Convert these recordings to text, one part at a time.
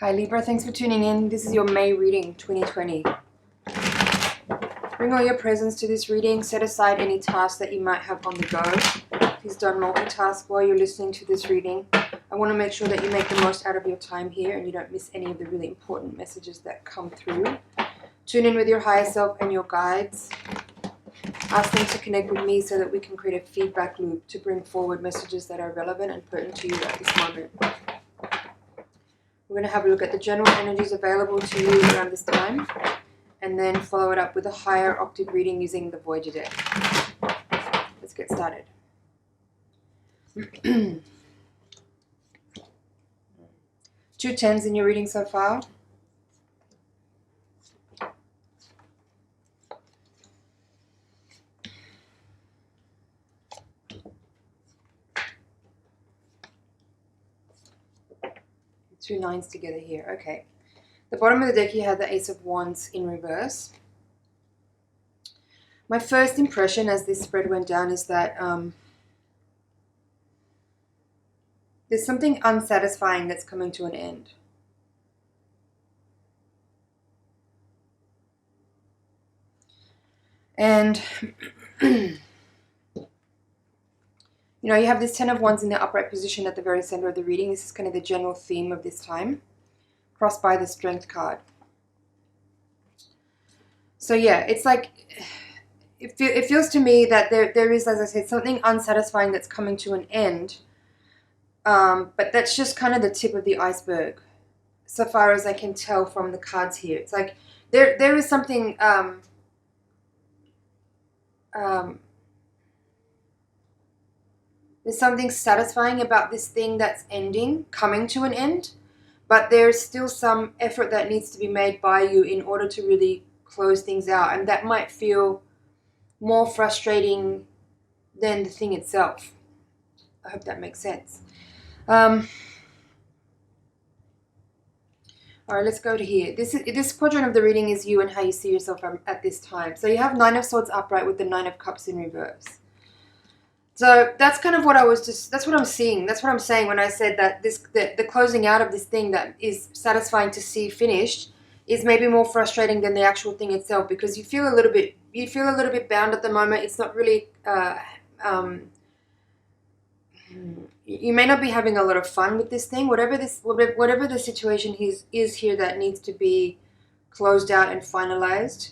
Hi Libra, thanks for tuning in. This is your May reading 2020. Bring all your presence to this reading. Set aside any tasks that you might have on the go. Please don't multitask while you're listening to this reading. I want to make sure that you make the most out of your time here and you don't miss any of the really important messages that come through. Tune in with your higher self and your guides. Ask them to connect with me so that we can create a feedback loop to bring forward messages that are relevant and pertinent to you at this moment. We're going to have a look at the general energies available to you around this time and then follow it up with a higher octave reading using the Voyager deck. Let's get started. Two tens in your reading so far. Two nines together here. Okay. The bottom of the deck, you had the Ace of Wands in reverse. My first impression as this spread went down is that there's something unsatisfying that's coming to an end. And, you know, you have this Ten of Wands in the upright position at the very center of the reading. This is kind of the general theme of this time, crossed by the Strength card. So yeah, it's like, it feels to me that there is, as I said, something unsatisfying that's coming to an end. But that's just kind of the tip of the iceberg, so far as I can tell from the cards here. It's like there is something there's something satisfying about this thing that's ending, coming to an end, but there's still some effort that needs to be made by you in order to really close things out, and that might feel more frustrating than the thing itself. I hope that makes sense. All right, let's go to here. This quadrant of the reading is you and how you see yourself at this time. So you have Nine of Swords upright with the Nine of Cups in reverse. So that's kind of what that's what I'm seeing. That's what I'm saying when I said that the closing out of this thing that is satisfying to see finished is maybe more frustrating than the actual thing itself, because you feel a little bit bound at the moment. It's not really you may not be having a lot of fun with this thing. Whatever the situation is here that needs to be closed out and finalized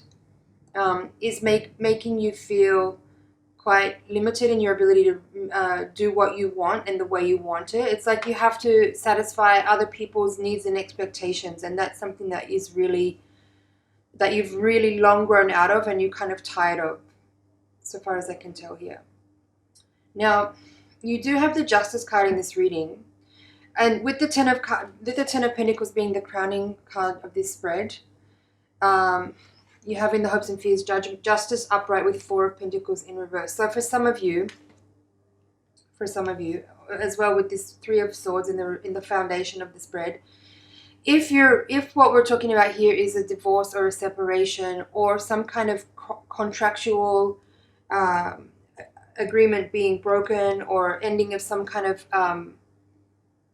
is making you feel quite limited in your ability to do what you want and the way you want it. It's like you have to satisfy other people's needs and expectations, and that's something that you've really long grown out of and you're kind of tired of, so far as I can tell here. Now, you do have the Justice card in this reading, and with the Ten of Pentacles being the crowning card of this spread, you have in the Hopes and Fears Justice upright with Four of Pentacles in reverse. So for some of you, as well with this Three of Swords in the foundation of the spread, if what we're talking about here is a divorce or a separation or some kind of contractual agreement being broken or ending of some kind of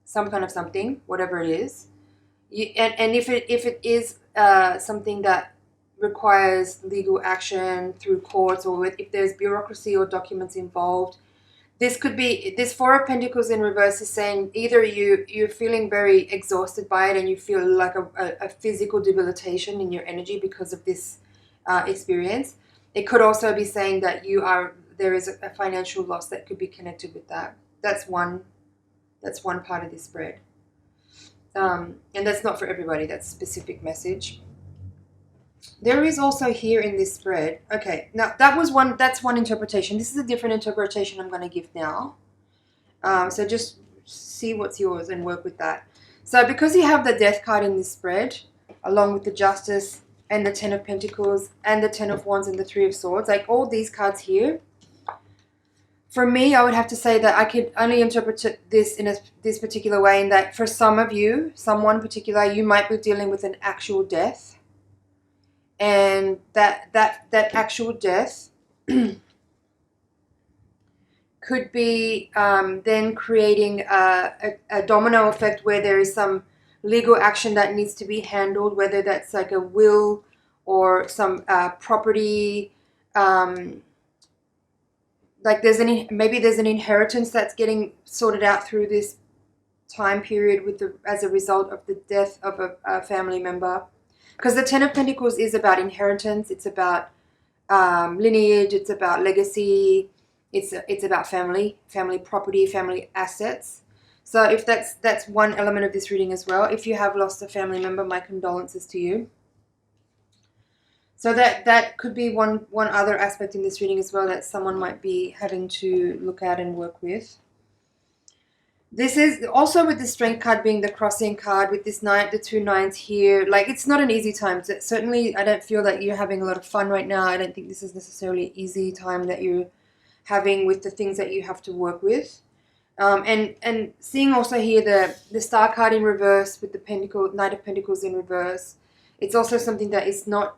something, whatever it is, and if it is something that requires legal action through courts, or if there's bureaucracy or documents involved, this could be, this Four of Pentacles in reverse is saying either you're feeling very exhausted by it and you feel like a physical debilitation in your energy because of this experience. It could also be saying that there is a financial loss that could be connected with that. That's one part of this spread, and that's not for everybody. That's a specific message. There is also here in this spread, okay, now that's one interpretation. This is a different interpretation I'm going to give now. So just see what's yours and work with that. So because you have the Death card in this spread, along with the Justice and the Ten of Pentacles and the Ten of Wands and the Three of Swords, like all these cards here, for me, I would have to say that I could only interpret this in this particular way, in that for some of you, someone particular, you might be dealing with an actual death. And that actual death could be then creating a domino effect where there is some legal action that needs to be handled, whether that's like a will or some property, like maybe there's an inheritance that's getting sorted out through this time period as a result of the death of a family member. Because the Ten of Pentacles is about inheritance, it's about lineage, it's about legacy, it's about family property, family assets. So if that's one element of this reading as well. If you have lost a family member, my condolences to you. So that could be one other aspect in this reading as well that someone might be having to look at and work with. This is also with the Strength card being the crossing card, with this the 2 nines here. Like, it's not an easy time. Certainly, I don't feel that you're having a lot of fun right now. I don't think this is necessarily an easy time that you're having with the things that you have to work with. And seeing also here the Star card in reverse with the Knight of Pentacles in reverse. It's also something that it's not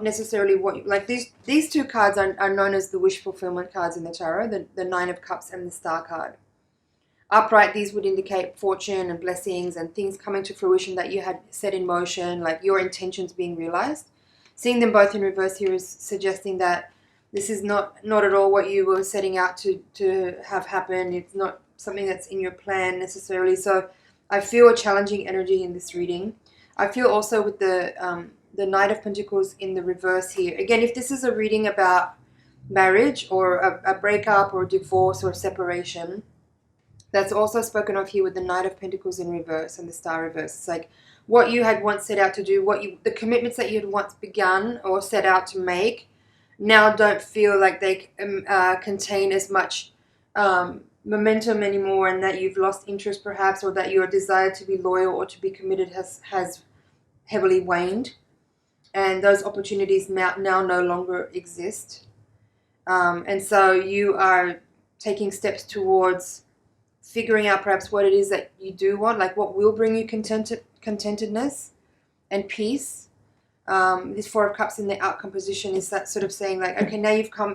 necessarily what you like. These two cards are known as the wish fulfillment cards in the tarot, the Nine of Cups and the Star card. Upright, these would indicate fortune and blessings and things coming to fruition that you had set in motion, like your intentions being realized. Seeing them both in reverse here is suggesting that this is not at all what you were setting out to have happen. It's not something that's in your plan necessarily. So I feel a challenging energy in this reading. I feel also with the Knight of Pentacles in the reverse here. Again, if this is a reading about marriage or a breakup or divorce or separation, that's also spoken of here with the Knight of Pentacles in reverse and the Star reverse. It's like what you had once set out to do, the commitments that you had once begun or set out to make, now don't feel like they contain as much momentum anymore, and that you've lost interest perhaps, or that your desire to be loyal or to be committed has heavily waned, and those opportunities now no longer exist. And so you are taking steps towards figuring out perhaps what it is that you do want, like what will bring you contentedness and peace. This Four of Cups in the outcome position is that sort of saying like, okay, now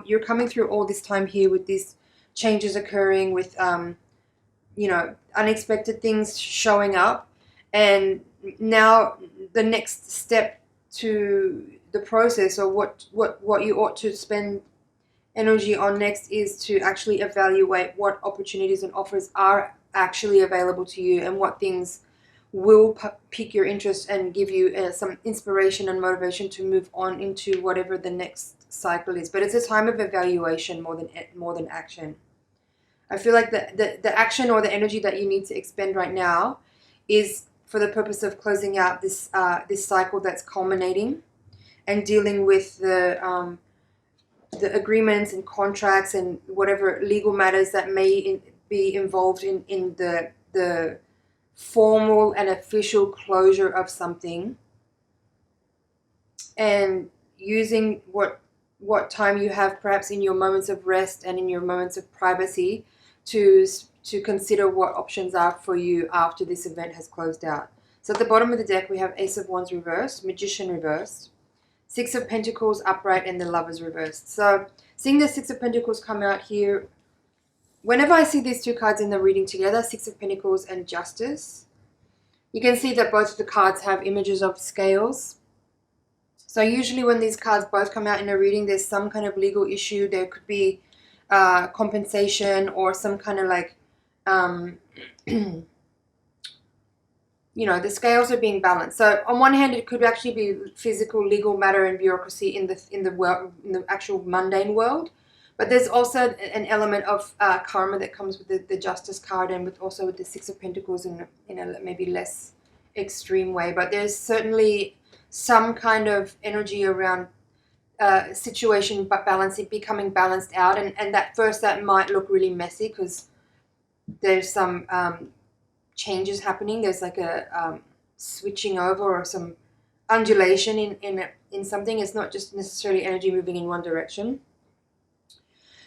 you're coming through all this time here with these changes occurring, with unexpected things showing up, and now the next step to the process, or what you ought to spend energy on next, is to actually evaluate what opportunities and offers are actually available to you, and what things will pique your interest and give you some inspiration and motivation to move on into whatever the next cycle is. But it's a time of evaluation more than action. I feel like the action or the energy that you need to expend right now is for the purpose of closing out this cycle that's culminating, and dealing with the agreements and contracts and whatever legal matters that may be involved in the formal and official closure of something, and using what time you have perhaps in your moments of rest and in your moments of privacy to consider what options are for you after this event has closed out. So at the bottom of the deck we have Ace of Wands reversed, Magician reversed, Six of Pentacles upright, and the Lovers reversed. So seeing the Six of Pentacles come out here, whenever I see these two cards in the reading together, Six of Pentacles and Justice, you can see that both of the cards have images of scales. So usually when these cards both come out in a reading, there's some kind of legal issue. There could be compensation or some kind of like, the scales are being balanced. So on one hand, it could actually be physical, legal matter and bureaucracy in the actual mundane world. But there's also an element of karma that comes with the Justice card, and also with the Six of Pentacles in a maybe less extreme way. But there's certainly some kind of energy around situation becoming balanced out. And that might look really messy because there's some changes happening. There's like a switching over or some undulation in something. It's not just necessarily energy moving in one direction.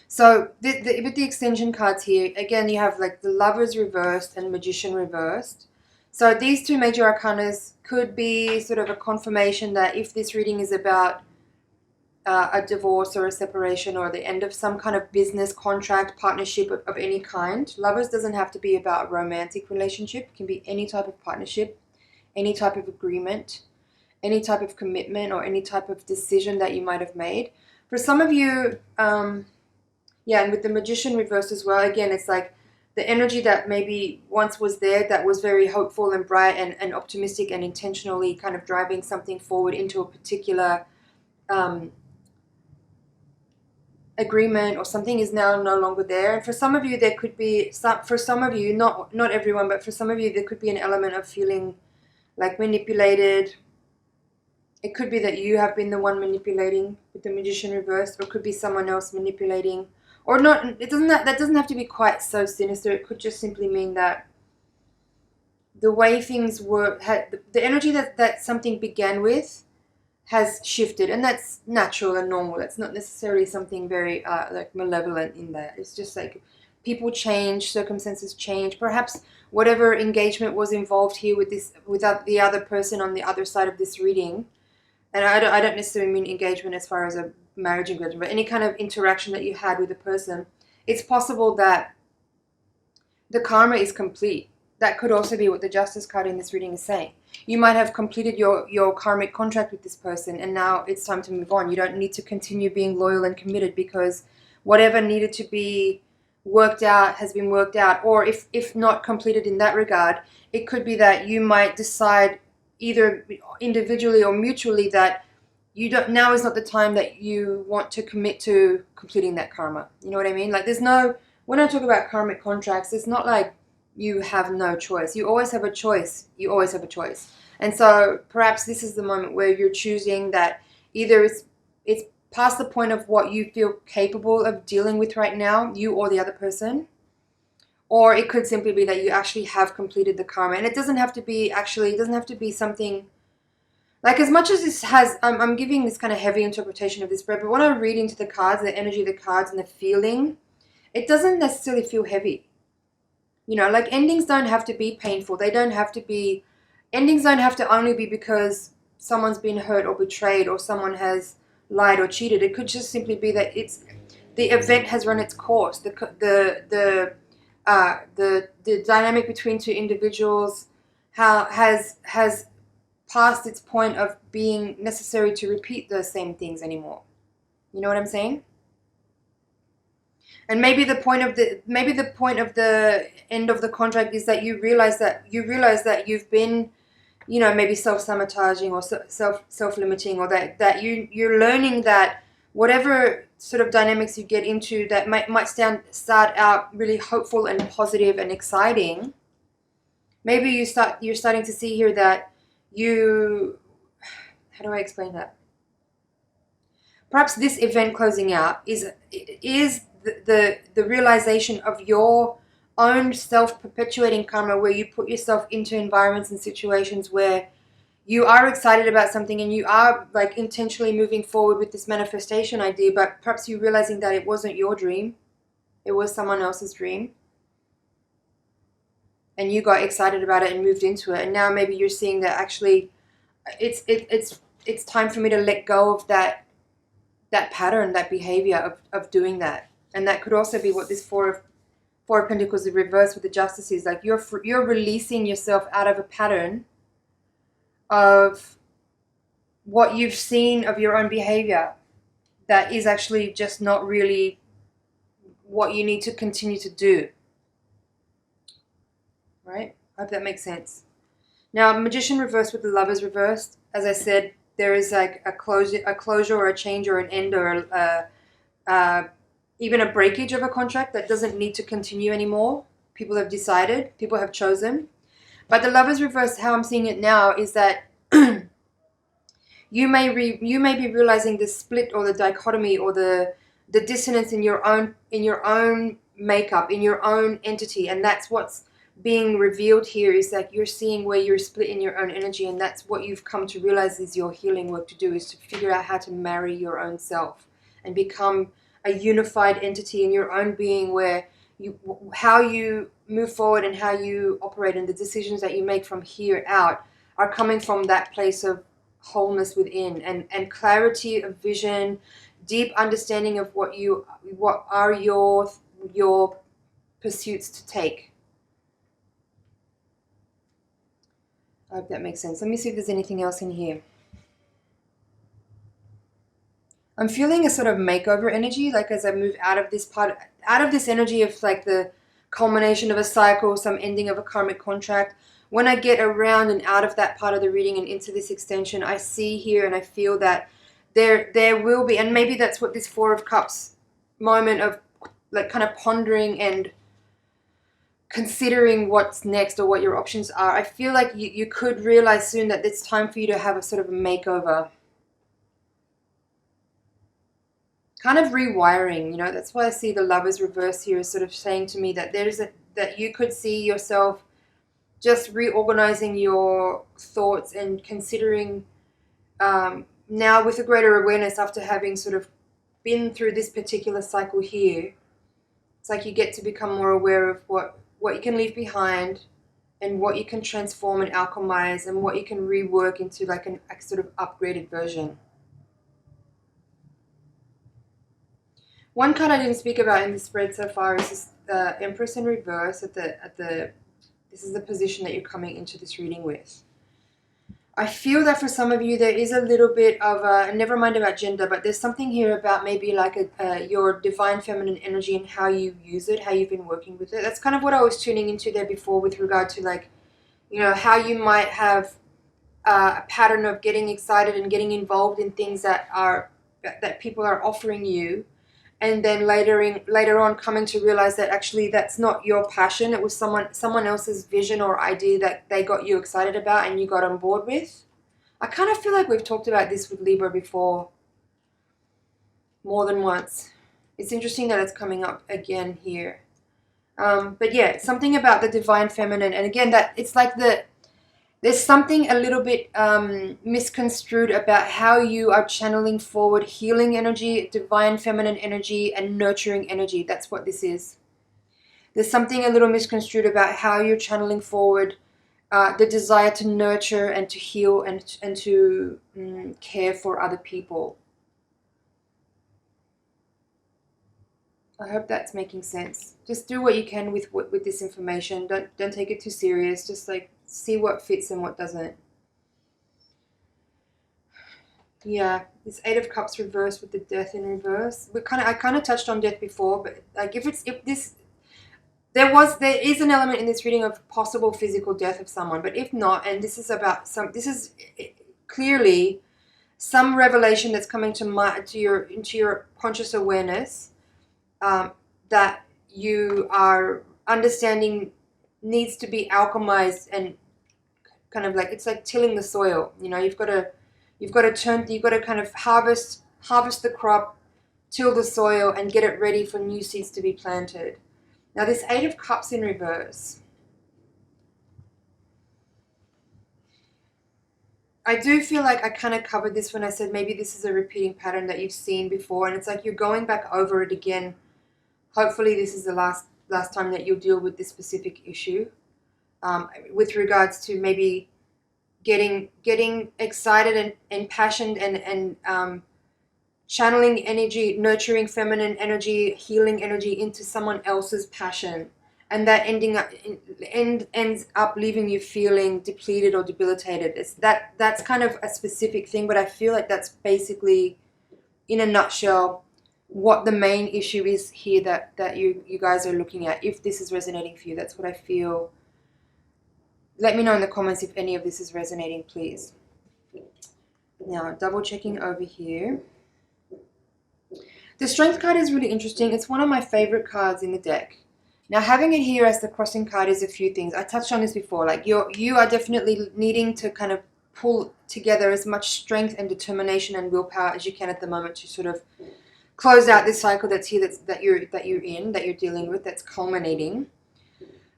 So with the extension cards here, again, you have like the Lovers reversed and Magician reversed. So these two major arcanas could be sort of a confirmation that if this reading is about a divorce or a separation or the end of some kind of business contract, partnership of any kind. Lovers doesn't have to be about a romantic relationship. It can be any type of partnership. any type of agreement, any type of commitment, or any type of decision that you might have made. For some of you, and with the Magician reverse as well, again, it's like the energy that maybe once was there that was very hopeful and bright and optimistic and intentionally kind of driving something forward into a particular agreement or something is now no longer there. And for some of you, there could be for some of you, not everyone, but for some of you, there could be an element of feeling like manipulated. It could be that you have been the one manipulating with the Magician reversed, or it could be someone else manipulating, or not. That doesn't have to be quite so sinister. It could just simply mean that the way things were, the energy that something began with has shifted, and that's natural and normal. That's not necessarily something very like malevolent in that. It's just like people change, circumstances change. Perhaps whatever engagement was involved here with the other person on the other side of this reading, and I don't necessarily mean engagement as far as a marriage engagement, but any kind of interaction that you had with a person, it's possible that the karma is complete. That could also be what the Justice card in this reading is saying. You might have completed your karmic contract with this person, and now it's time to move on. You don't need to continue being loyal and committed, because whatever needed to be worked out has been worked out. Or if not completed in that regard, it could be that you might decide either individually or mutually that now is not the time that you want to commit to completing that karma. You know what I mean? Like when I talk about karmic contracts, it's not like you have no choice. You always have a choice. You always have a choice. And so perhaps this is the moment where you're choosing that either it's past the point of what you feel capable of dealing with right now, you or the other person, or it could simply be that you actually have completed the karma. And it doesn't have to be something like, as much as this has, I'm giving this kind of heavy interpretation of this spread, but when I read into the cards, the energy of the cards and the feeling, it doesn't necessarily feel heavy. You know, like endings don't have to be painful. Endings don't have to only be because someone's been hurt or betrayed or someone has lied or cheated. It could just simply be that the event has run its course. The dynamic between two individuals has past its point of being necessary to repeat those same things anymore. You know what I'm saying? And maybe the point of the end of the contract is that you realize that you've been, you know, maybe self-sabotaging or self-limiting, or that you're learning that whatever sort of dynamics you get into that might start out really hopeful and positive and exciting. Maybe you're starting to see here that how do I explain that? Perhaps this event closing out is the realization of your own self-perpetuating karma, where you put yourself into environments and situations where you are excited about something and you are like intentionally moving forward with this manifestation idea, but perhaps you're realizing that it wasn't your dream, it was someone else's dream, and you got excited about it and moved into it, and now maybe you're seeing that actually it's time for me to let go of that pattern, that behavior of doing that. And that could also be what this Four of Pentacles in reverse with the Justice is. Like you're releasing yourself out of a pattern of what you've seen of your own behavior that is actually just not really what you need to continue to do. Right? I hope that makes sense. Now, Magician reversed with the Lovers reversed, as I said, there is like a closure or a change or an end or even a breakage of a contract that doesn't need to continue anymore. People have decided, people have chosen. But the Lovers reverse, how I'm seeing it now, is that you may be realizing the split or the dichotomy or the dissonance in your own makeup, in your own entity, and that's what's being revealed here, is that you're seeing where you're split in your own energy, and that's what you've come to realize is your healing work to do, is to figure out how to marry your own self and become a unified entity in your own being, where how you move forward and how you operate and the decisions that you make from here out are coming from that place of wholeness within and clarity of vision, deep understanding of what are your pursuits to take. I hope that makes sense. Let me see if there's anything else in here. I'm feeling a sort of makeover energy, like as I move out of this part, out of this energy of like the culmination of a cycle, some ending of a karmic contract. When I get around and out of that part of the reading and into this extension, I see here and I feel that there will be, and maybe that's what this Four of Cups moment of like kind of pondering and considering what's next or what your options are. I feel like you could realize soon that it's time for you to have a sort of a makeover. Kind of rewiring, you know. That's why I see the Lovers reverse here is sort of saying to me that that you could see yourself just reorganizing your thoughts and considering now with a greater awareness after having sort of been through this particular cycle here. It's like you get to become more aware of what you can leave behind and what you can transform and alchemize and what you can rework into like a sort of upgraded version. One card I didn't speak about in the spread so far is this Empress in reverse this is the position that you're coming into this reading with. I feel that for some of you there is a little bit of a, never mind about gender, but there's something here about maybe like your divine feminine energy and how you use it, how you've been working with it. That's kind of what I was tuning into there before with regard to like, you know, how you might have a pattern of getting excited and getting involved in things that people are offering you, and then later on coming to realize that actually that's not your passion. It was someone else's vision or idea that they got you excited about and you got on board with. I kind of feel like we've talked about this with Libra before, more than once. It's interesting that it's coming up again here. But yeah, something about the divine feminine, and again that it's like there's something a little bit misconstrued about how you are channeling forward healing energy, divine feminine energy, and nurturing energy. That's what this is. There's something a little misconstrued about how you're channeling forward the desire to nurture and to heal and to care for other people. I hope that's making sense. Just do what you can with this information. Don't take it too serious. Just like see what fits and what doesn't. Yeah, this Eight of Cups reversed with the Death in reverse. I kind of touched on death before, but like there is an element in this reading of possible physical death of someone, but if not, and this is clearly some revelation that's coming into your conscious awareness that you are understanding needs to be alchemized and kind of like it's like tilling the soil. You know, you've got to kind of harvest the crop, till the soil, and get it ready for new seeds to be planted. Now this Eight of Cups in reverse, I do feel like I kind of covered this when I said maybe this is a repeating pattern that you've seen before, and it's like you're going back over it again. Hopefully this is the last time that you'll deal with this specific issue with regards to maybe getting excited and impassioned and channeling energy, nurturing feminine energy, healing energy into someone else's passion, and that ends up leaving you feeling depleted or debilitated. That's kind of a specific thing, but I feel like that's basically, in a nutshell, what the main issue is here that you guys are looking at. If this is resonating for you, that's what I feel. Let me know in the comments if any of this is resonating, please. Now, double checking over here. The Strength card is really interesting. It's one of my favorite cards in the deck. Now, having it here as the crossing card is a few things. I touched on this before. Like you are definitely needing to kind of pull together as much strength and determination and willpower as you can at the moment to sort of close out this cycle that's here, that you're dealing with, that's culminating.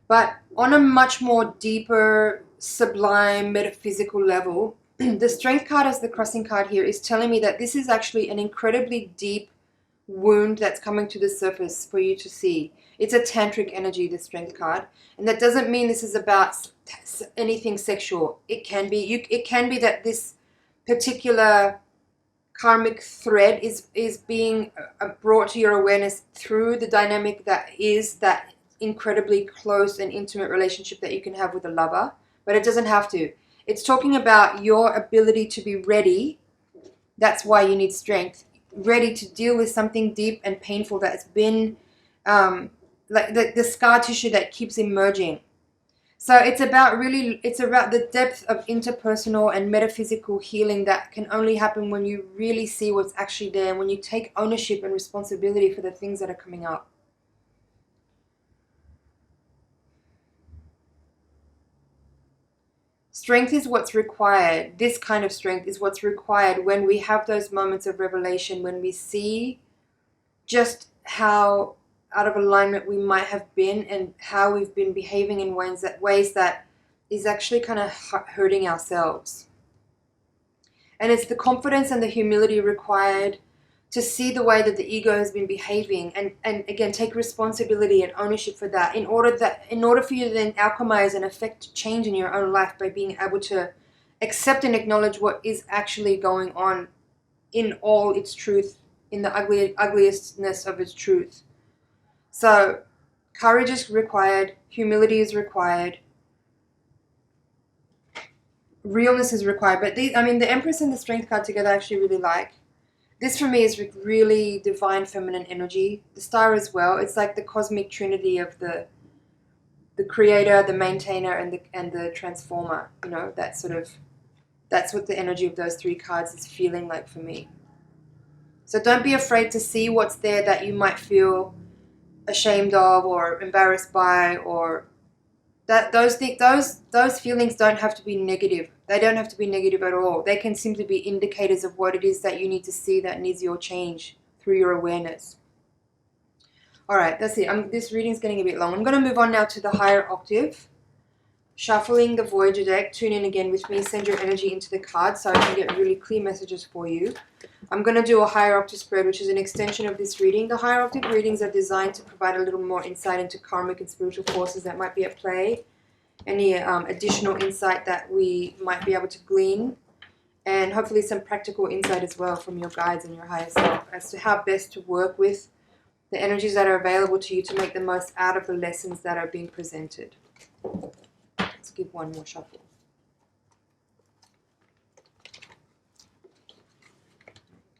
But on a much more deeper, sublime, metaphysical level, the Strength card as the crossing card here is telling me that this is actually an incredibly deep wound that's coming to the surface for you to see. It's a tantric energy, the Strength card, and that doesn't mean this is about anything sexual. It can be that this particular karmic thread is being brought to your awareness through the dynamic that is that incredibly close and intimate relationship that you can have with a lover, but it doesn't have to. It's talking about your ability to be ready. That's why you need strength. Ready to deal with something deep and painful that's been like the scar tissue that keeps emerging. So it's about the depth of interpersonal and metaphysical healing that can only happen when you really see what's actually there, and when you take ownership and responsibility for the things that are coming up. Strength is what's required. This kind of strength is what's required when we have those moments of revelation, when we see just how out of alignment we might have been and how we've been behaving in ways that is actually kind of hurting ourselves. And it's the confidence and the humility required to see the way that the ego has been behaving, and again take responsibility and ownership for that, in order for you to then alchemize and affect change in your own life by being able to accept and acknowledge what is actually going on in all its truth, in the ugliestness of its truth. So courage is required, humility is required, realness is required. But the Empress and the Strength card together I actually really like. This for me is really divine feminine energy. The Star as well. It's like the cosmic trinity of the creator, the maintainer, and the transformer. You know, that's what the energy of those three cards is feeling like for me. So don't be afraid to see what's there that you might feel ashamed of or embarrassed by, or that those feelings don't have to be negative. They don't have to be negative at all. They can simply be indicators of what it is that you need to see that needs your change through your awareness. All right, that's it. This reading's getting a bit long. I'm going to move on now to the Higher Octave. Shuffling the Voyager deck. Tune in again with me. Send your energy into the cards so I can get really clear messages for you. I'm going to do a Higher Octave spread, which is an extension of this reading. The Higher Octave readings are designed to provide a little more insight into karmic and spiritual forces that might be at play. Any additional insight that we might be able to glean. And hopefully some practical insight as well from your guides and your higher self as to how best to work with the energies that are available to you to make the most out of the lessons that are being presented. Let's give one more shuffle.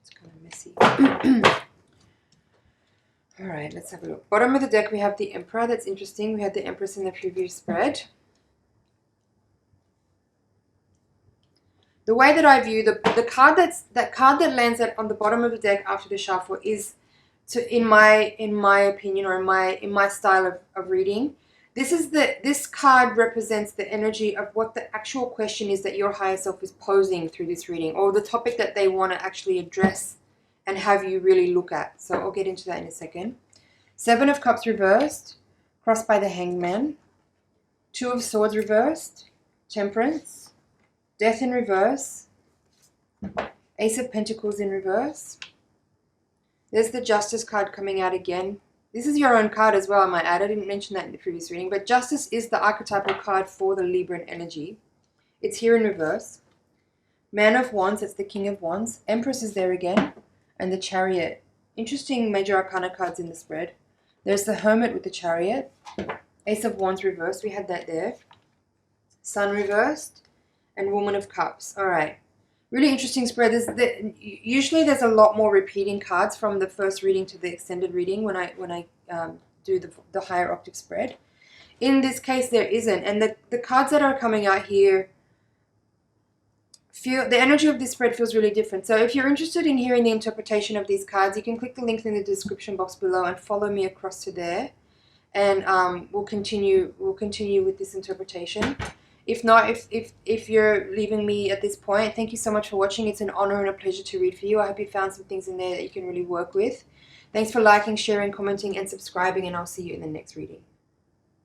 It's kind of messy. All right, let's have a look. Bottom of the deck, we have the Emperor. That's interesting. We had the Empress in the previous spread. The way that I view the card that lands on the bottom of the deck after the shuffle is, in my opinion, or in my style of reading, this card represents the energy of what the actual question is that your higher self is posing through this reading, or the topic that they want to actually address and have you really look at. So I'll get into that in a second. Seven of Cups reversed, crossed by the Hangman. Two of Swords reversed, Temperance. Death in reverse. Ace of Pentacles in reverse. There's the Justice card coming out again. This is your own card as well, I might add. I didn't mention that in the previous reading. But Justice is the archetypal card for the Libran energy. It's here in reverse. Man of Wands, that's the King of Wands. Empress is there again. And the Chariot. Interesting major arcana cards in the spread. There's the Hermit with the Chariot. Ace of Wands reversed. We had that there. Sun reversed. And Woman of Cups. All right. Really interesting spread. Usually there's a lot more repeating cards from the first reading to the extended reading when I do the Higher Octave spread. In this case, there isn't. And the cards that are coming out here, the energy of this spread feels really different. So if you're interested in hearing the interpretation of these cards, you can click the link in the description box below and follow me across to there. And we'll continue with this interpretation. If not, if you're leaving me at this point, thank you so much for watching. It's an honor and a pleasure to read for you. I hope you found some things in there that you can really work with. Thanks for liking, sharing, commenting, and subscribing, and I'll see you in the next reading.